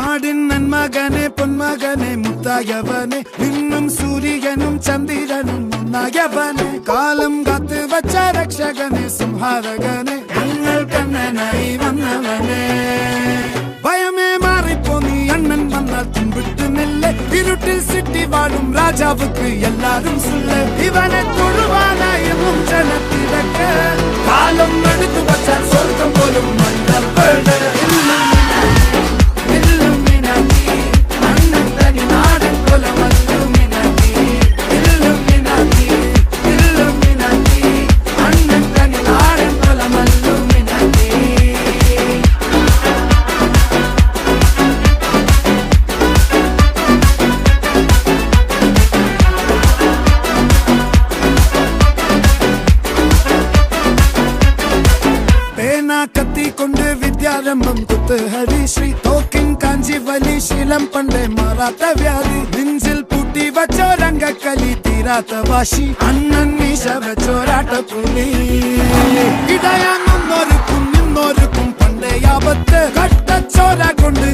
നാടിൻ നന്മകനെ പൊന്മകനെ മുത്തായവനെ നിന്നും സൂര്യനും ചന്ദ്രനും ഒന്നായവനെ കാലം കാത്ത് വച്ച രക്ഷകനെ സംഹാരകനെ ഞങ്ങൾ കണ്ണനായി വന്നവനെ ഭയമേ മാറിപ്പോ നീ അണ്ണൻ വന്നാൽ തുമ്പിട്ട് നെല്ല് ഇരുട്ടിൽ സിറ്റി വാഴും രാജാവുക്ക് എല്ലാരും സുല്ല് ഇവനെ തൊഴുവാനായും ജനത്തിരക്ക് കാലം എടുത്തു വച്ചാൽ സ്വർഗം പോലും മണ്ണൽ വീട് കത്തിക്കൊണ്ട് വിദ്യാരംഭം കുത്ത് ഹരിശ്രീ തോക്കിൻ കാഞ്ചി വലി ശീലം പണ്ടേ മാറാത്ത വ്യാധി നെഞ്ചിൽ പൂട്ടി വച്ചോരംഗക്കലി തീരാത്ത വാശി അണ്ണൻ മീശ വെച്ചോരാട്ട പുലി ഇടയാന്നൊരുക്കും നിന്നൊരുക്കും പണ്ടേ ആപത്ത് കട്ടച്ചോര കൊണ്ട്